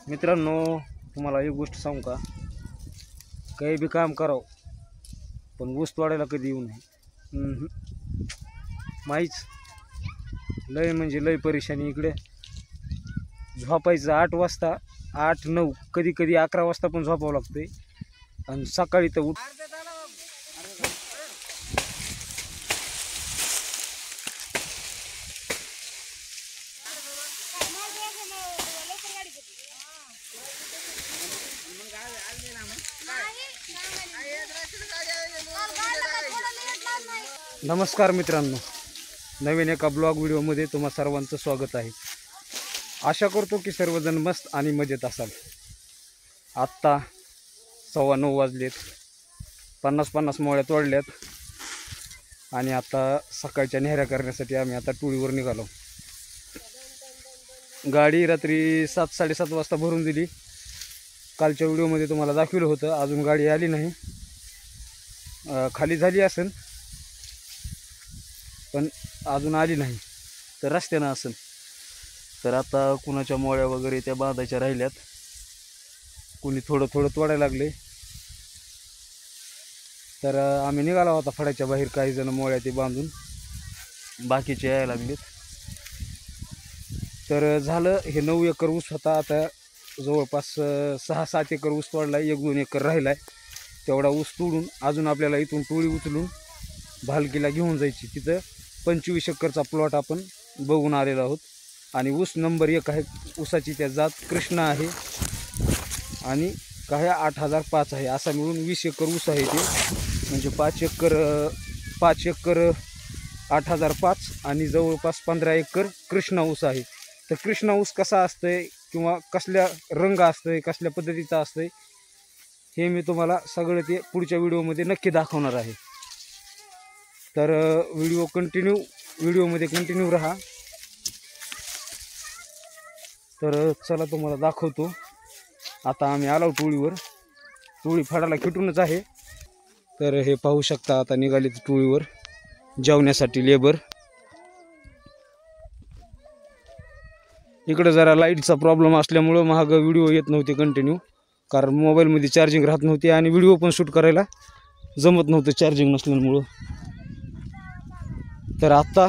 मित्रांनो, तुम्हाला एक गोष्ट सांगू का, काही बी काम करावं पण ऊस तोडायला कधी येऊ नये. माहीच लय म्हणजे लय परेशानी इकडे. झोपायचं 8 वाजता, 8-9 कधी कधी 11 वाजता पण झोपावं लागतंय. आणि सकाळी तर उठ नमस्कार मित्रांनो, नवीन एका ब्लॉग व्हिडिओमध्ये तुम्हा सर्वांचं स्वागत आहे. आशा करतो की सर्वजण मस्त आणि मजेत असाल. आत्ता 9:15 वाजलेत. 50 मोळ्या तोडल्यात आणि आता सकाळच्या नेहऱ्या करण्यासाठी आम्ही आता टोळीवर निघालो. गाडी रात्री 7-7:30 वाजता भरून दिली. कालच्या व्हिडिओमध्ये तुम्हाला दाखवलं होतं. अजून गाडी आली नाही, खाली झाली असेल पण अजून आली नाही, तर रस्त्यानं असेल. तर आता कुणाच्या मोळ्या वगैरे त्या बांधायच्या राहिल्यात. कुणी थोडं थोडं तोडायला लागले. तर आम्ही निघाला होता फड्याच्या बाहेर. काही जण मोळ्या ते बांधून बाकीचे यायला लागलेत. तर झालं हे 9 एकर ऊस होता. आता जवळपास 6-7 एकर ऊस तोडला. 1-2 एकर राहिला आहे. तेवढा ऊस तोडून अजून आपल्याला इथून टोळी उचलून भालकीला घेऊन जायची. तिथं 25 एकरचा प्लॉट आपण बघून आलेलो आहोत. आणि ऊस नंबर 1 आहे. ऊसाची त्या जात कृष्णा आहे आणि काय 8005 आहे. असा मिळून 20 एकर ऊस आहे ते. म्हणजे 5 एकर 8005 आणि जवळपास 15 एकर कृष्णा ऊस आहे. तर कृष्णा ऊस कसा असतंय किंवा कसल्या रंग असतंय, कसल्या पद्धतीचा असतंय, हे मी तुम्हाला सगळं ते पुढच्या व्हिडिओमध्ये नक्की दाखवणार आहे. तर व्हिडिओमध्ये कंटिन्यू राहा. तर चला तुम्हाला दाखवतो. आता आम्ही आलो टोळीवर. टोळी फडाला खिटूनच आहे. तर हे पाहू शकता, आता निघाले टोळीवर जेवण्यासाठी लेबर. इकडे जरा लाईटचा प्रॉब्लेम असल्यामुळं महाग व्हिडिओ येत नव्हते कंटिन्यू, कारण मोबाईलमध्ये चार्जिंग राहत नव्हती आणि व्हिडिओ पण शूट करायला जमत नव्हतं चार्जिंग नसल्यामुळं. तर आत्ता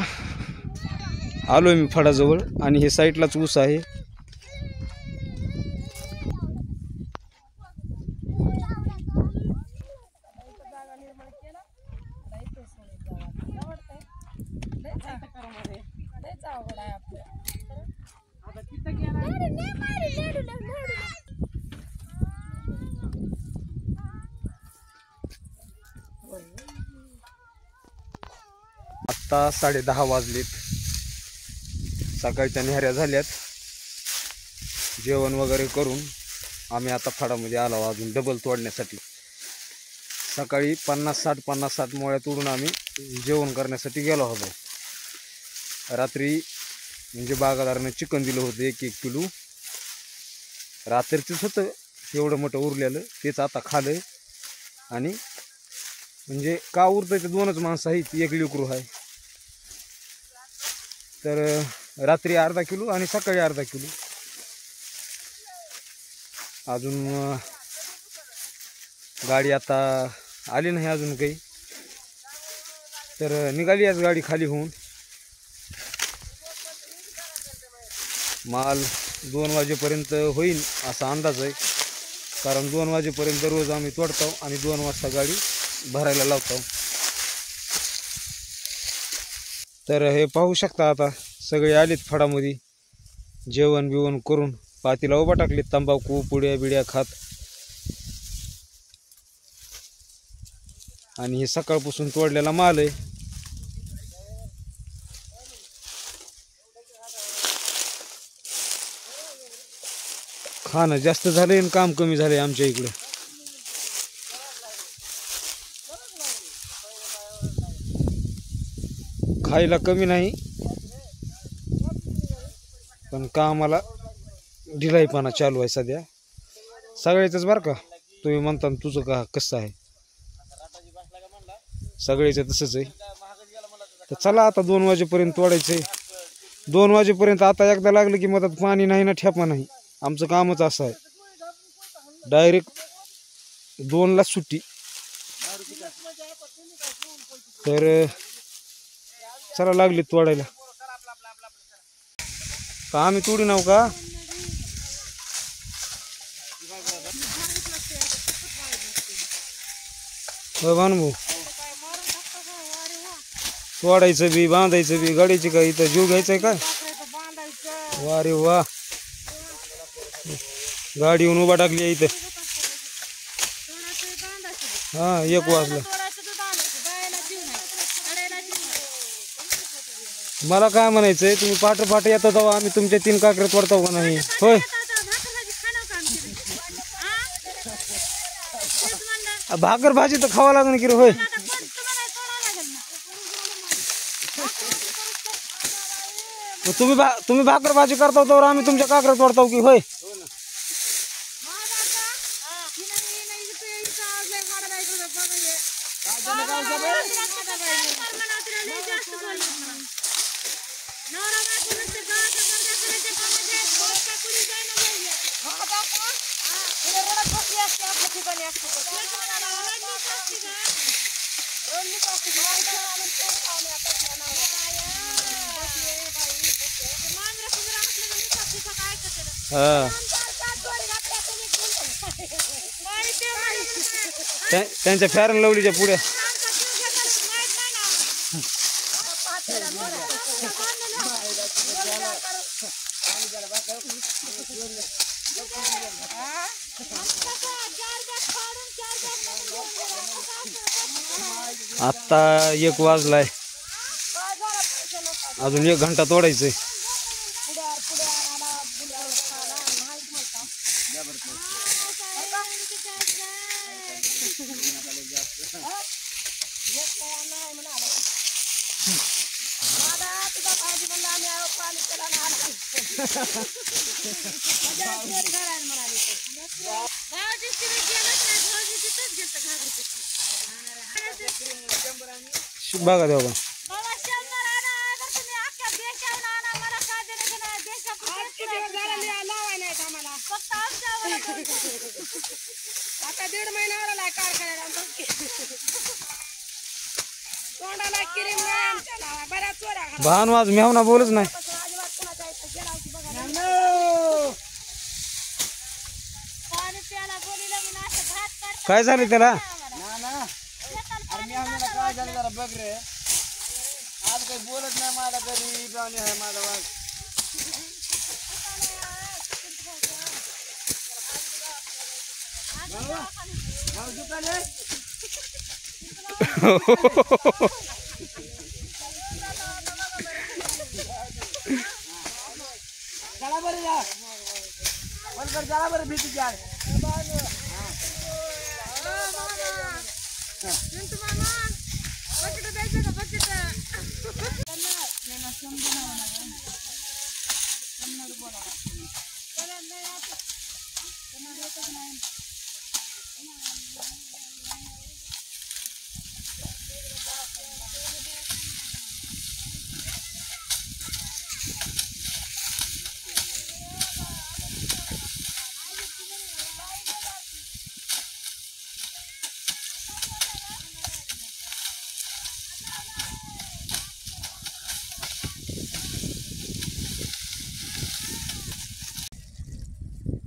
आलो आहे मी फडाजवळ आणि हे साईडलाच ऊस आहे. आत्ता 10:30 वाजलेत. सकाळच्या नेहऱ्या झाल्यात. जेवण वगैरे करून आम्ही आता फडामध्ये आलो अजून डबल तोडण्यासाठी. सकाळी 50-60 मोळ्या तोडून आम्ही जेवण करण्यासाठी गेलो होतो. रात्री म्हणजे बागादारानं चिकन दिलं होतं 1-1 किलो. रात्रीचंच होतं एवढं मोठं उरलेलं, तेच आता खालं. आणि म्हणजे का उरतं ते 2च माणसं आहेत, 1 लेकरू आहे. तर रात्री अर्धा किलो आणि सकाळी अर्धा किलो. अजून गाडी आता आली नाही अजून काही. तर निघाली आज गाडी खाली होऊन. माल 2 वाजेपर्यंत होईल असा अंदाज आहे, कारण 2 वाजेपर्यंत रोज आम्ही तोडतो आणि 2 वाजता गाडी भरायला लावतो. तर हे पाहू शकता, आता सगळे आलेत फडामध्ये जेवण बिवण करून. पातीला उभा टाकलेत तंबाखू पुड्या बिड्या खात. आणि हे सकाळपासून तोडलेला माल आहे. खाणं जास्त झालंय आणि काम कमी झालंय आमच्या इकडं. खायला कमी नाही पण कामाला ढिलाईपणा चालू आहे सध्या सगळ्याचंच. बरं का, तुम्ही म्हणता तुझं का कसं आहे, सगळ्याचं तसंच आहे. तर चला आता 2 वाजेपर्यंत तोडायचं आहे. 2 वाजेपर्यंत आता एकदा लागलं की मधात पाणी नाही ना ठेपा नाही. आमचं कामच असं आहे, डायरेक्ट 2ला सुट्टी. तर चला लागली तोडायला का आम्ही तोडी नाव का. भाऊ तोडायचं बी बांधायचं बी गाडीची काय इथं जीव घ्यायचंय काय. वा रे वा, गाडी येऊन उभा टाकली आहे इथं. हा 1 वाजला. मला काय म्हणायचंय, तुम्ही पाठ पाठ येता तेव्हा आम्ही तुमच्या 3 काकऱ्या तोडताव का नाही. होय भाकर भाजी तर खावा लागेल की रे. होय तुम्ही भाकर भाजी करताव तर आम्ही तुमच्या काकऱ्या तोडताव की. होय त्यांच्या फेअर अँड लवलीच्या पुढे आता 1 वाजलाय, अजून 1 घंटा तोडायचंय. बघा देवा आता 1.5 महिन्यावर कारखान्याला भान वाज मेहना बोलच नाही. काय झालं त्याला. काय झालं जरा बघ रे, आज काही बोलत नाही माझा गरीब आहे माझा वाघ. चला बरं या चला बरं भीती जा.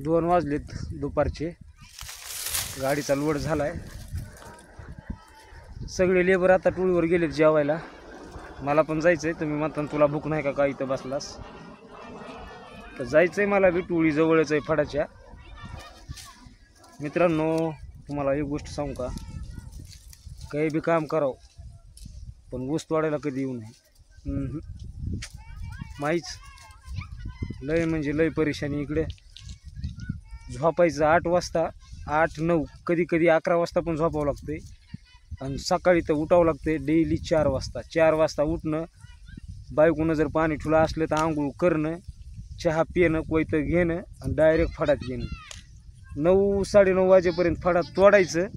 दोन वाजलेत दुपारचे. गाडीचा लोड झालाय. सगळे लेबर आता टोळीवर गेलेत जेवायला. मला पण जायचंय. तुम्ही म्हणता तुला भूक नाही का काय इथं बसलास, तर जायचंय मला बी. टोळी जवळच आहे फडाच्या. मित्रांनो तुम्हाला एक गोष्ट सांगू का, काही बी काम करावं पण ऊस तोडायला कधी येऊ नये. माहीच लय म्हणजे लय परेशानी इकडे. झोपायचं 8 वाजता, 8-9 कधी कधी 11 वाजता पण झोपावं लागते. आणि सकाळी तर उठावं लागते डेली 4 वाजता. 4 वाजता उठणं, बायकोनं जर पाणी ठुलं असलं तर आंघोळ करणं, चहा पिणं, कोयतं घेणं आणि डायरेक्ट फडात घेणं. 9-9:30 वाजेपर्यंत फडात तोडायचं,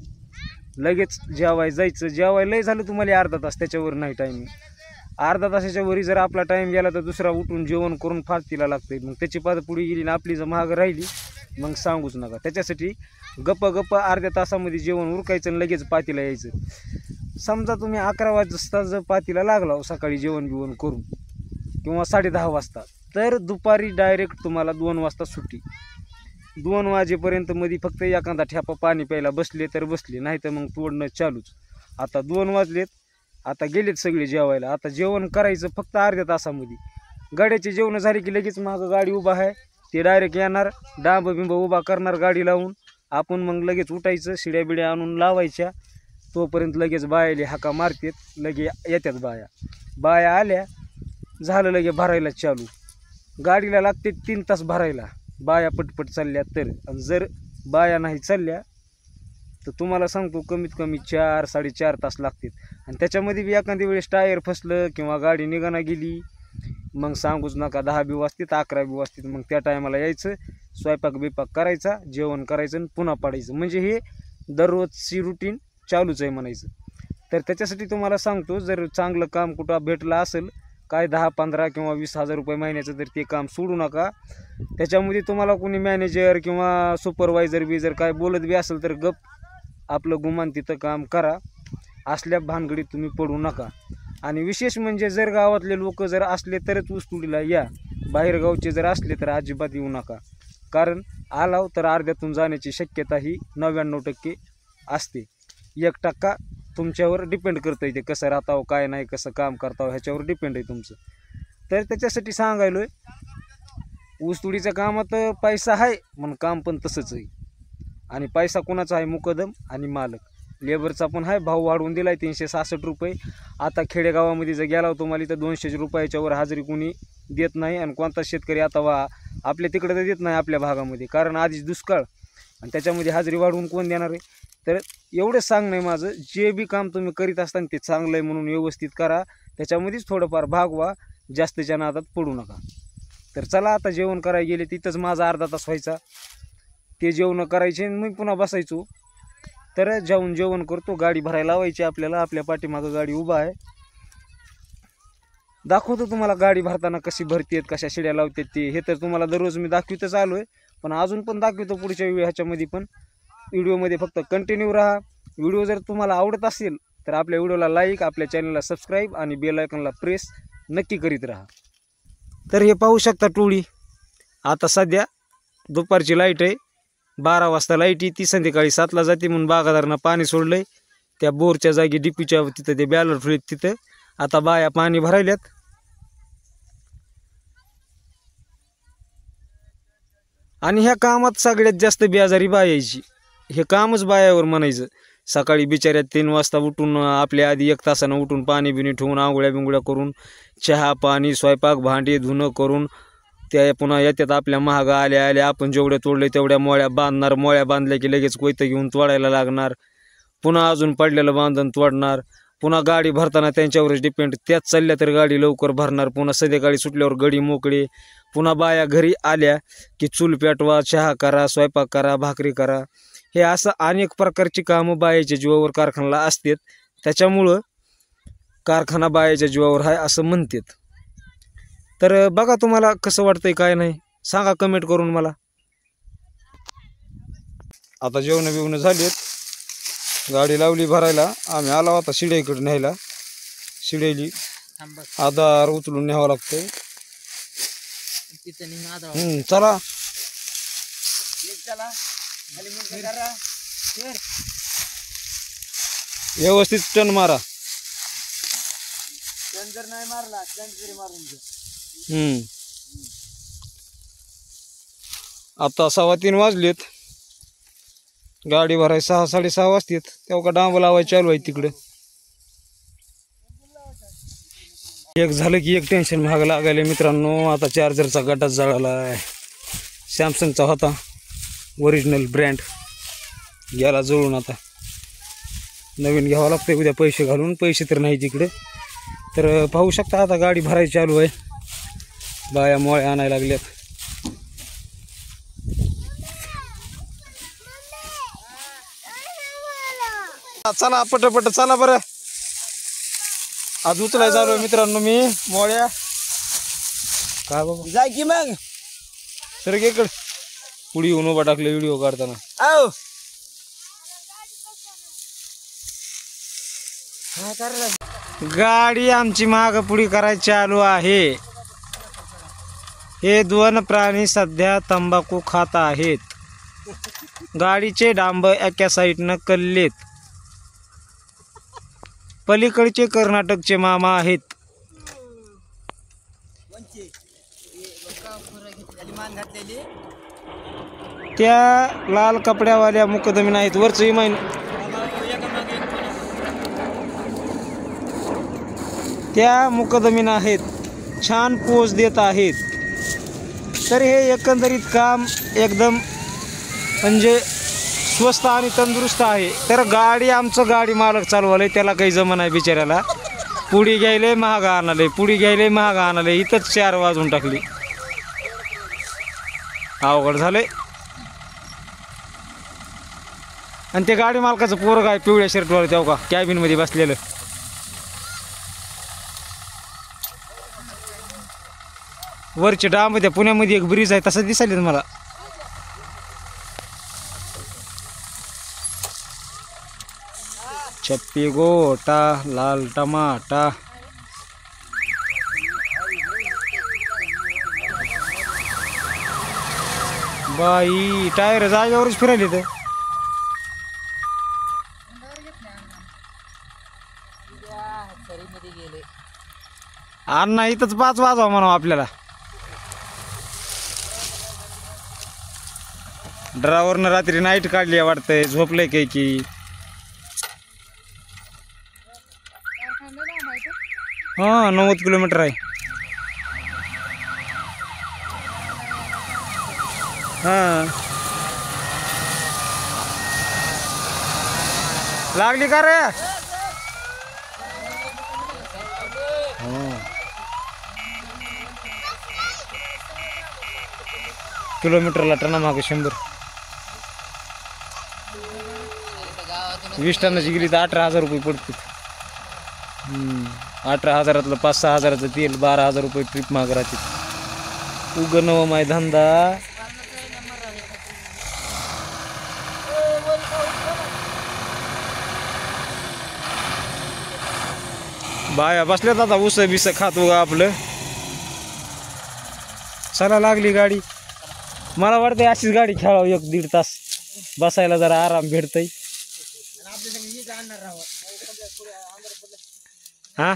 लगेच जेवाय जायचं. जेवाय लय झालं तुम्हाला अर्धा तास, त्याच्यावर नाही टायमिंग. अर्धा तासाच्या वरी जर आपला टाईम गेला तर दुसरा उठून जेवण करून फास्तीला लागते. मग त्याची पात पुढे गेली ना आपली जर महाग राहिली मग सांगूच नका. त्याच्यासाठी गप्प अर्ध्या तासामध्ये जेवण उरकायचं आणि लगेच पातीला यायचं. समजा तुम्ही 11 वाजता जर पातीला लागला सकाळी जेवण बिवण करून किंवा 10:30 वाजता, तर दुपारी डायरेक्ट तुम्हाला 2 वाजता सुट्टी. 2 वाजेपर्यंत मध्ये फक्त एखादा ठेपा पाणी प्यायला बसले तर बसले, नाही तर मग तोडणं चालूच. आता 2 वाजलेत, आता गेलेत सगळे जेवायला. आता जेवण करायचं फक्त अर्ध्या तासामध्ये. गाड्याचे जेवण झाले की लगेच मागं गाडी उभा आहे, ते डायरेक्ट येणार, डांब बिंब उभा करणार गाडी लावून. आपण मग लगेच उठायचं, शिड्या बिड्या आणून लावायच्या. तोपर्यंत लगेच बायाले हाका मारतात, लगे येतात बाया आल्या झालं लगे भरायला चालू. गाडीला लागते 3 तास भरायला, बाया पटपट चालल्या तर. आणि जर बाया नाही चालल्या तर तुम्हाला सांगतो कमीत कमी 4-4.5 तास लागतात. आणि त्याच्यामध्ये बी एखाद्या वेळेस टायर फसलं किंवा गाडी निघाना गेली मग सांगूच नका, 10 बी वाजतात, 11 बी वाजतात. मग त्या टायमाला यायचं, स्वयंपाक बिपाक करायचा, जेवण करायचं आणि पुन्हा पाडायचं. म्हणजे हे दररोजची रुटीन चालूच आहे म्हणायचं. तर त्याच्यासाठी तुम्हाला सांगतो, जर चांगलं काम कुठं भेटलं असेल काय 10-15 किंवा 20,000 रुपये महिन्याचं, तर ते काम सोडू नका. त्याच्यामध्ये तुम्हाला कोणी मॅनेजर किंवा सुपरवायझर बी जर काय बोलत बी असेल तर गप आपलं गुमान तिथं काम करा. असल्या भानगडीत तुम्ही पडू नका. आणि विशेष म्हणजे जर गावातले लोक जर असले तरच ऊसतोडीला या, बाहेरगावचे जर असले तर अजिबात येऊ नका. कारण आलाव तर अर्ध्यातून जाण्याची शक्यता ही 99% असते. 1% तुमच्यावर डिपेंड करतं ते कसं राहताव काय नाही, कसं काम करताव ह्याच्यावर डिपेंड आहे तुमचं. तर त्याच्यासाठी सांगायलो आहे, ऊसतोडीच्या कामात पैसा आहे म्हणून काम पण तसंच आहे. आणि पैसा कोणाचा आहे? मुकदम आणि मालक. लेबरचा पण आहे, भाव वाढवून दिला आहे 366 रुपये. आता खेडेगावामध्ये जर गेला तुम्हाला तर 200 रुपयाच्या वर हजेरी कोणी देत नाही. आणि कोणता शेतकरी आता आपल्या तिकडे तर देत नाही आपल्या भागामध्ये, कारण आधीच दुष्काळ, आणि त्याच्यामध्ये हजेरी वाढवून कोण देणार आहे? तर एवढंच सांगणं आहे माझं, जे बी काम तुम्ही करीत असताना ते चांगलं आहे म्हणून व्यवस्थित करा. त्याच्यामध्येच थोडंफार भागवा, जास्तीच्या नादात पडू नका. तर चला आता जेवण करायला गेले, तिथंच माझा अर्धा तास व्हायचा. ते जेवण करायचे आणि मी पुन्हा बसायचो. तर जाऊन जेवण करतो, गाडी भरायला लावायची आपल्याला. आपल्या पाठीमागं गाडी उभा आहे, दाखवतो तुम्हाला गाडी भरताना कशी भरतेत, कशा शिड्या लावतात ते. हे तर तुम्हाला दररोज मी दाखवितच आलो आहे, पण अजून पण दाखवतो पुढच्या ह्याच्यामध्ये पण. व्हिडिओमध्ये फक्त कंटिन्यू राहा. व्हिडिओ जर तुम्हाला आवडत असेल तर आपल्या व्हिडिओला लाईक, आपल्या चॅनलला सबस्क्राईब आणि बेल आयकॉनला प्रेस नक्की करीत राहा. तर हे पाहू शकता टोळी. आता सध्या दुपारची लाईट आहे, 12 वाजता लाईट येते, संध्याकाळी 7ला जाते. म्हणून बागादारांना पाणी सोडलंय त्या बोरच्या जागी, डीपीच्या तिथं ते बॅलर ठेवलेत तिथं. आता बाया पाणी भरायल्यात. आणि ह्या कामात सगळ्यात जास्त बेजारी बायाची. हे कामच बायावर म्हणायचं. सकाळी बिचाऱ्यात 3 वाजता उठून आपल्या आधी 1 तासानं उठून पाणी बिणी ठेवून आंघोळ्या बिंगोळ्या करून चहा पाणी स्वयंपाक भांडी धुणं करून त्या पुन्हा येतात आपल्या महाग आल्या आपण जेवढे तोडले तेवढ्या मोळ्या बांधणार. मोळ्या बांधल्या की लगेच कोयतं घेऊन तोडायला लागणार. पुन्हा अजून पडलेलं बांधून तोडणार. पुन्हा गाडी भरताना त्यांच्यावरच डिपेंड. त्याच चालल्या तर गाडी लवकर भरणार. पुन्हा संध्याकाळी सुटल्यावर गडी मोकळे. पुन्हा बाया घरी आल्या की चूल पेटवा, चहा करा, स्वयंपाक करा, भाकरी करा. हे असं अनेक प्रकारची कामं बायाच्या जीवावर कारखान्याला असतात. त्याच्यामुळं कारखाना बायाच्या जीवावर आहे असं म्हणतात. तर बघा तुम्हाला कसं वाटतंय काय नाही सांगा कमेंट करून मला. आता जेवण बिवणं झालेत, गाडी लावली भरायला. आम्ही आलो आता शिड्याकडे न्यायला. शिड्याली आधार उचलून न्यावं लागतंय. चला व्यवस्थित टन मारा. जर नाही मारला जरी मारून घ्या. आता 3:15 वाजलेत. गाडी भराय 6-6:30 वाजतात. तेव्हा का डांब लावायला चालू आहे तिकडे. एक झालं की एक टेन्शन महाग लागायला मित्रांनो. आता चार्जरचा गटाच जळाला आहे. सॅमसंगचा होता ओरिजिनल ब्रँड, गेला जळून. आता नवीन घ्यावं लागतं उद्या पैसे घालून. पैसे तर नाही तिकडे. तर पाहू शकता आता गाडी भरायची चालू आहे. बाया मोळ्या आणायला लागल्यात. चला पटपट चला बरं. आज उचलाय चालू आहे मित्रांनो मी मोळ्या. काय बाबा जाय की मग. सर इकडे पुढे येऊन उभा टाकले व्हिडिओ काढताना. आओ काय करलं. गाडी आमची माग पुढे करायची चालू आहे. हे दोन प्राणी सध्या तंबाखू खात आहेत. गाडीचे डांब एका साईडनं कल्लेत. पलीकडचे कर्नाटकचे मामा आहेत. त्या लाल कपड्यावाल्या मुकदमी आहेत. वरच इमान त्या मुकदमीन आहेत. छान पोच देत आहेत. तर हे एकंदरीत काम एकदम म्हणजे स्वस्त आणि तंदुरुस्त आहे. तर गाडी आमचं गाडी मालक चालवालंय त्याला काही जमन आहे बिचाऱ्याला. पुडी घ्यायले महागा आणाले, पुडी घ्यायले महागा आणाले. इथंच 4 वाजून टाकली. अवघड झाले. आणि ते गाडी मालकाचं पोरग आहे पिवळ्या शर्टवर तेव्हा का कॅबिन मध्ये बसलेलं. वरचे डांब त्या पुण्यामध्ये एक ब्रिज आहे तसं दिसायला मला. छप्पी गोटा लाल टमाटा. बाई टायर जागेवरच फिरायले तर. अण्णा इथंच 5 वाजवा म्हणा आपल्याला. ड्रायव्हरनं रात्री नाईट काढली वाटतंय. झोपलंय काही की. हा 90 किलोमीटर आहे. हा लागली का रे. किलोमीटरला टना मागे 100. 20 टनाची गेली तर 18,000 रुपये पडतील. 18,000 5-6 हजाराचं तेल 12,000 रुपये ट्रिप माग राहतील. उग नव माय धंदा. बाया बसल्यात आता ऊस बिस खात उगा आपलं. चला लागली गाडी. मला वाटतंय अशीच गाडी खेळावं 1-1.5 तास. बसायला जरा आराम भेटतय. हा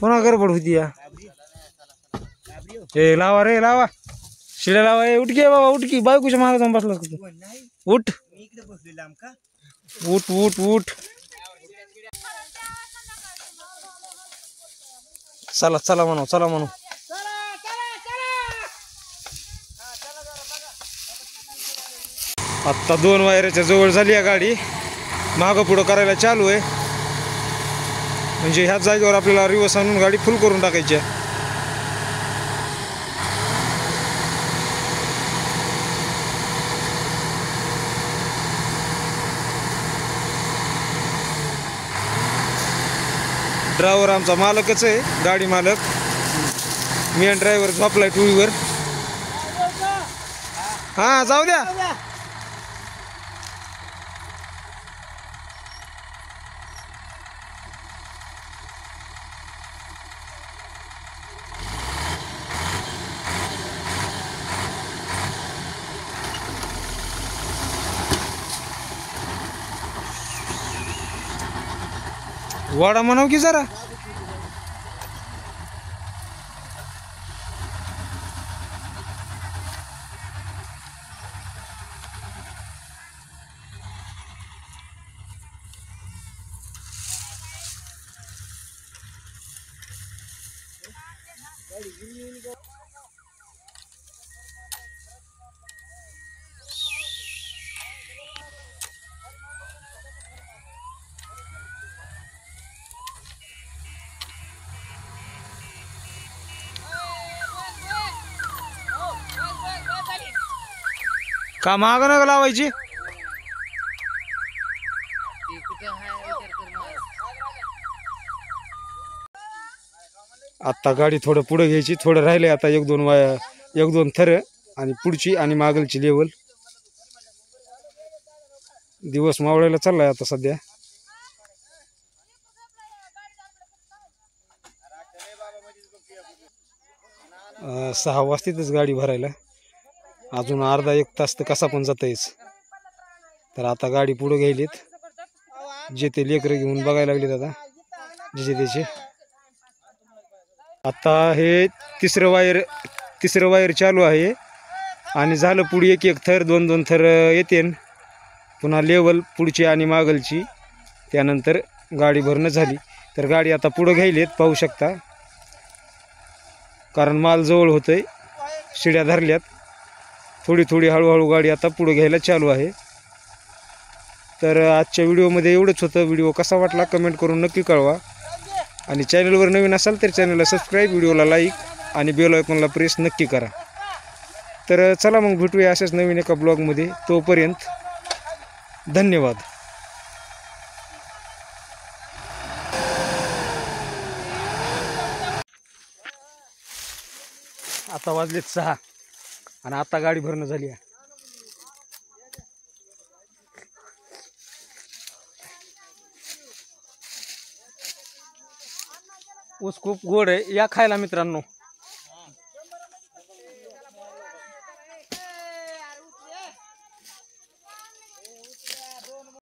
पुन्हा गडबड होती या. ए लावा रे लावा. शिड्या लावा. उठ की बाबा उठ की. बायकोच्या मागे जाऊन बसला उठ उठ उठ उठ. चला चला म्हणू चला म्हणू. आत्ता 2 वायराच्या जवळ झाली आहे गाडी. मागं पुढं करायला चालू आहे. म्हणजे ह्याच जागेवर आपल्याला रिवर्स आणून गाडी फुल करून टाकायची आहे. ड्रायव्हर आमचा मालकच आहे. गाडी मालक. मी आणि ड्रायव्हर झोपलाय टूवीवर. हा जाऊ द्या. वाडा म्हणाव की जरा. का माग नका लावायची. कुठे आहे आत्ता गाडी थोडं पुढं घ्यायची, थोडं राहिले आता एक दोन थर आणि पुढची आणि मागलची लेवल. दिवस मावळायला चाललाय आता सध्या. सहा वाजतीतच गाडी भरायला, अजून अर्धा एक तास तर कसा पण जाता येईल. तर आता गाडी पुढं घ्यायलीत, जे ते लेकरं घेऊन बघायला लागलेत आता जे त्याचे. आता हे तिसरं वायर चालू आहे आणि झालं पुढे एक एक थर दोन दोन थर येते, पुन्हा लेवल पुढची आणि मागलची. त्यानंतर गाडी भरणं झाली तर गाडी आता पुढं घ्यायलीत, पाहू शकता. कारण माल जवळ होतोय, शिड्या धरल्यात. थोडी थोडी हळूहळू गाडी आता पुढे घ्यायला चालू आहे. तर आजच्या व्हिडिओमध्ये एवढंच होतं. व्हिडिओ कसा वाटला कमेंट करून नक्की कळवा. आणि चॅनलवर नवीन असाल तर चॅनलला सबस्क्राईब, व्हिडिओला लाईक आणि बेल आयकॉनला प्रेस नक्की करा. तर चला मग भेटूया अशाच नवीन एका ब्लॉगमध्ये. तोपर्यंत धन्यवाद. आता वाजलेत 6 आणि आता गाडी भरणं झाली आहे. ऊस खूप गोड आहे, या खायला मित्रांनो.